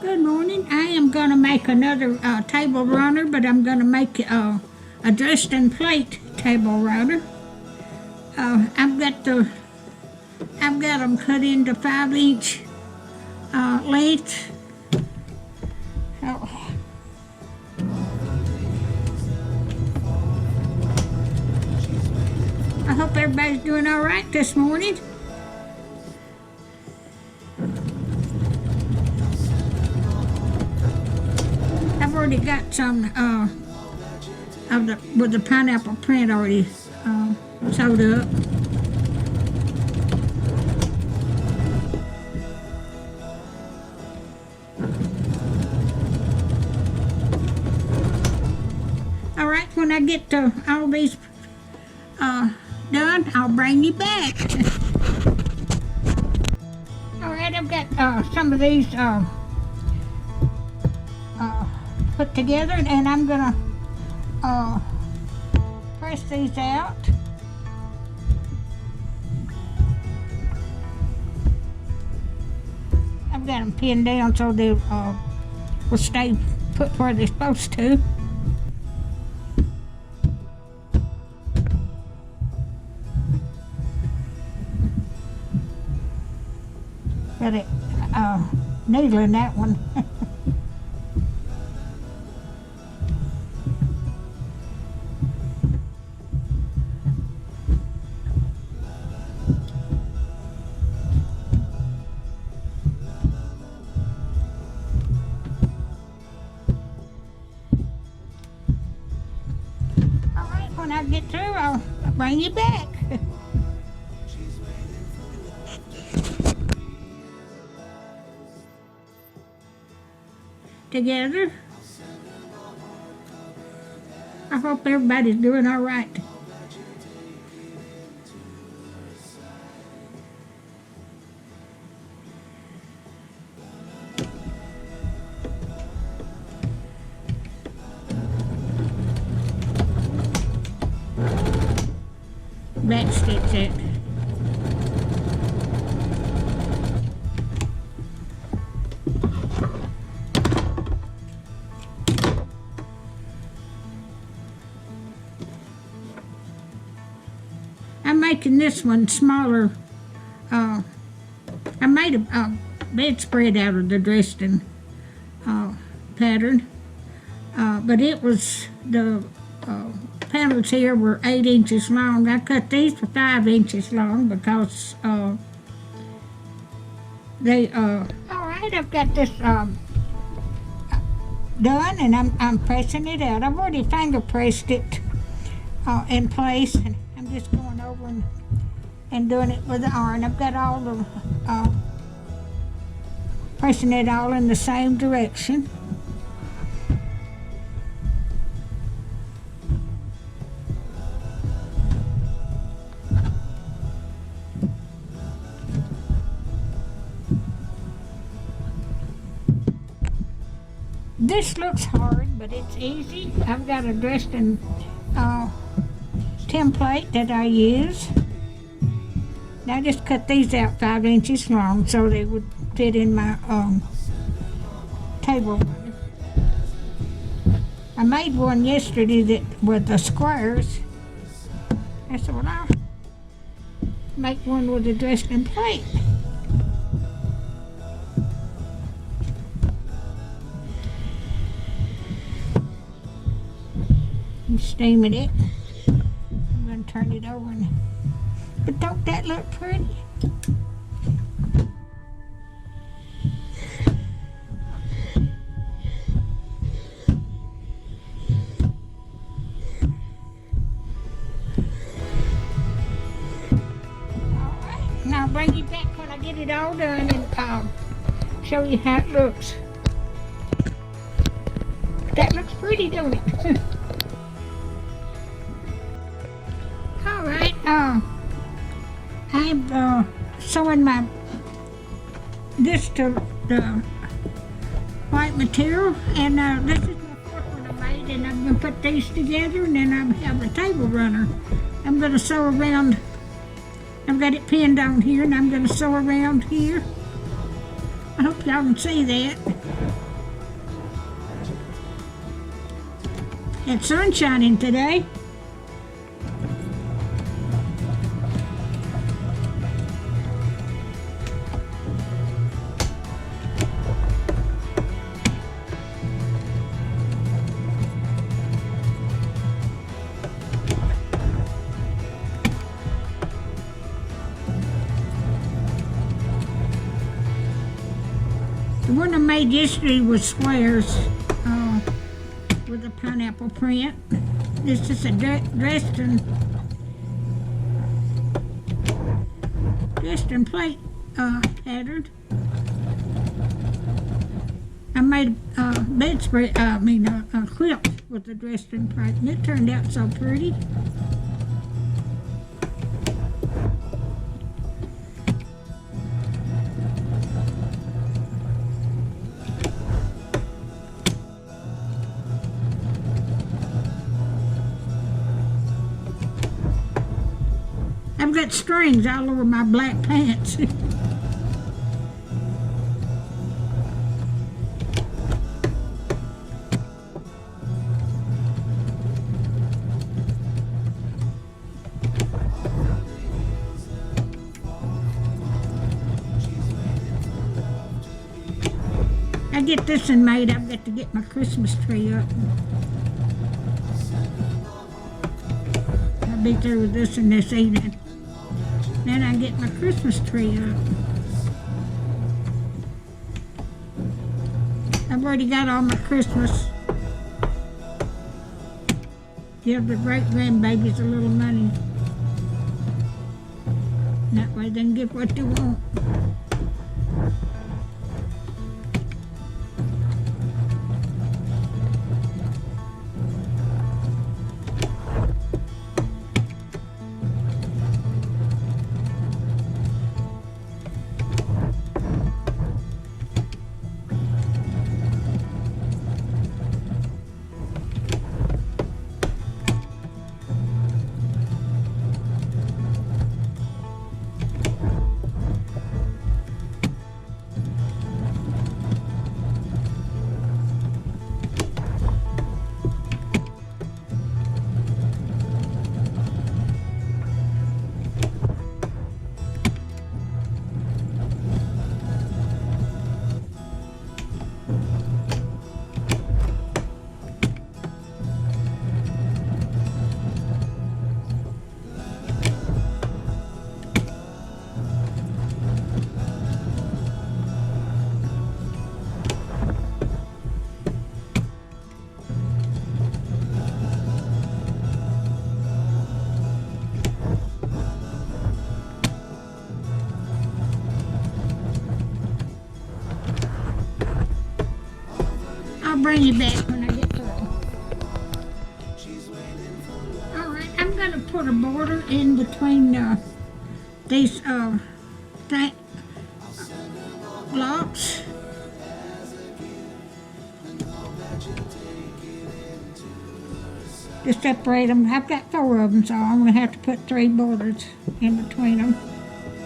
Good morning. I am going to make another table runner, but I'm going to make a Dresden Plate Table Runner. I've got them cut into 5-inch length. So, I hope everybody's doing all right this morning. I've already got some with the pineapple print already sewed up. All right, when I get to all these done, I'll bring you back. All right, I've got some of these put together, and I'm gonna press these out. I've got them pinned down so they will stay put where they're supposed to. Got it needle in that one. When I get through, I'll bring you back. Together. I hope everybody's doing all right. Back stitch it. I'm making this one smaller. I made a bedspread out of the Dresden pattern, but it was the panels here were 8 inches long. I cut these for 5 inches long because they all right, I've got this done, and I'm pressing it out. I've already finger pressed it in place, and I'm just going over and doing it with the iron. I've got all the pressing it all in the same direction. This looks hard, but it's easy. I've got a Dresden template that I use. Now I just cut these out 5 inches long so they would fit in my table runner. I made one yesterday that with the squares. I said, well, I'll make one with a Dresden plate. I'm steaming it. I'm going to turn it over. But don't that look pretty? Alright, now I'll bring you back when I get it all done and show you how it looks. That looks pretty, don't it? Alright, I'm sewing this to the white material, and this is my fourth one I made, and I'm going to put these together, and then I have a table runner. I'm going to sew around, I've got it pinned on here, and I'm going to sew around here. I hope y'all can see that. It's sun shining today. The one I made yesterday was squares with a pineapple print. This is a Dresden Plate pattern. I made a bedspread, a quilt with the Dresden Plate, and it turned out so pretty. I've got strings all over my black pants. I get this one made, I've got to get my Christmas tree up. I'll be through with this one this evening. Then I get my Christmas tree up. I've already got all my Christmas. Give the great grandbabies a little money. That way they can get what they want. I'll bring you back when I get through. Alright, I'm going to put a border in between these blocks. To separate them. I've got 4 of them, so I'm going to have to put 3 borders in between them.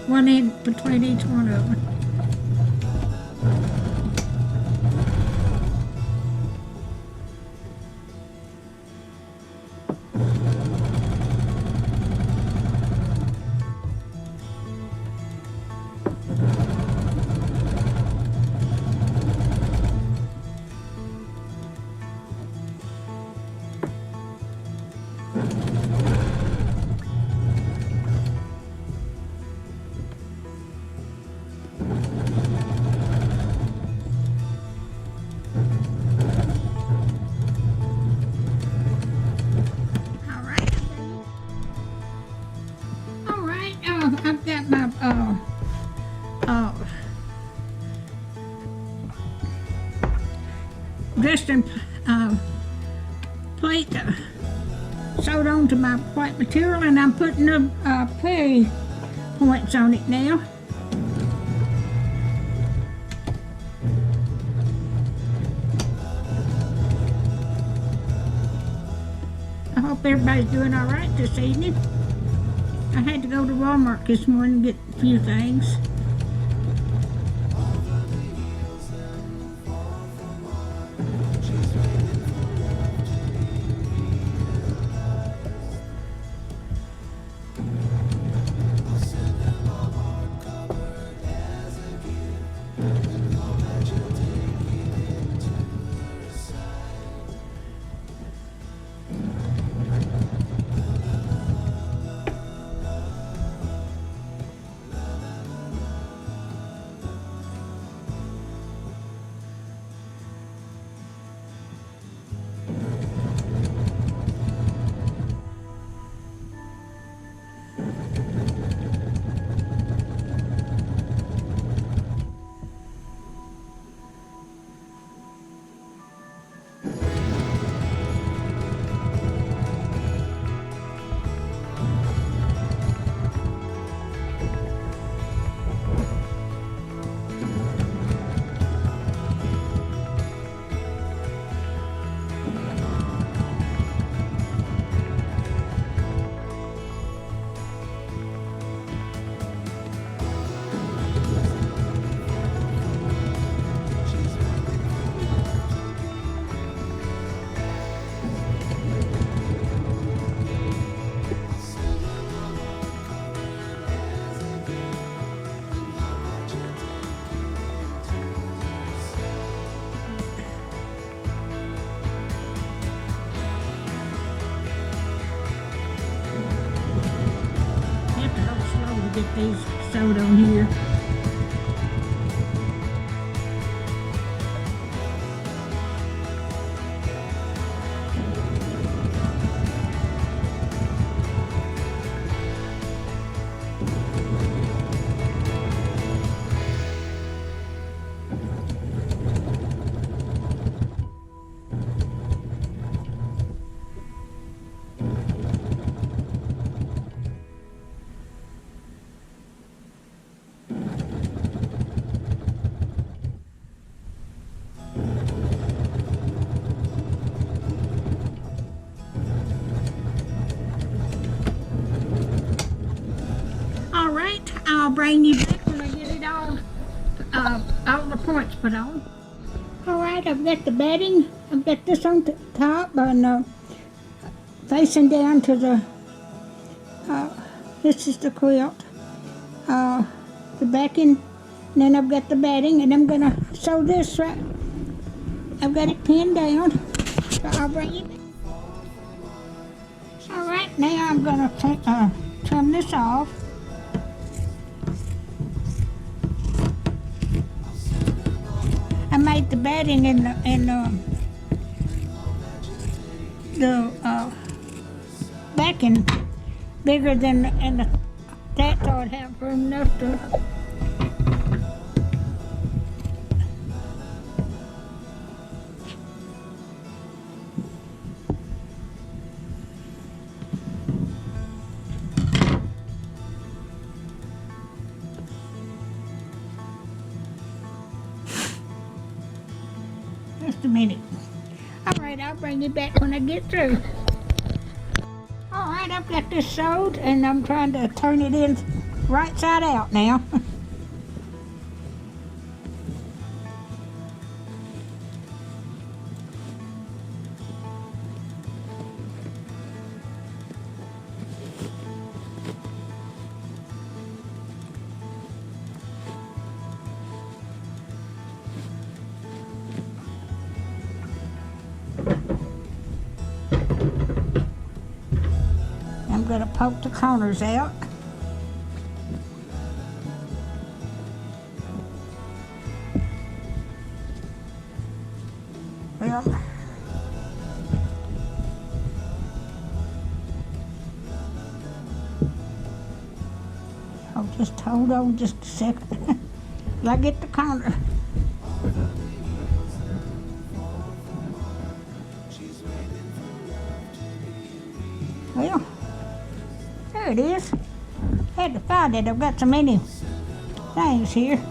One in between each one of them. I've got my Dresden plate sewed onto my white material, and I'm putting the peri points on it now. I hope everybody's doing all right this evening. I had to go to Walmart this morning and get a few things. get these sewed on here. I'll bring you back when I get it all the points put on. Alright, I've got the bedding. I've got this on the top and facing down to the, this is the quilt, the backing, and then I've got the bedding, and I'm gonna sew this right. I've got it pinned down, so I'll bring it back. Alright, now I'm gonna trim this off. I made the bedding in the backing bigger than that, so I'd have room enough to. Just a minute. Alright, I'll bring you back when I get through. Alright, I've got this sewed and I'm trying to turn it in right side out now. I'm going to poke the corners out. Well, I'll just hold on just a second till I get the corner. Well, there it is. Had to find it. I've got so many things here.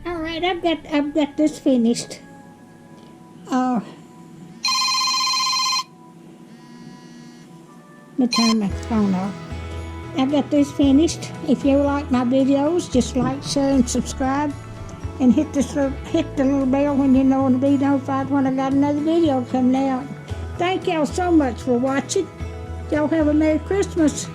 Alright, I've got this finished. Let me turn my phone off. I've got this finished. If you like my videos, just like, share, and subscribe, and hit the little bell when you know to be notified when I got another video coming out. Thank y'all so much for watching. Y'all have a Merry Christmas.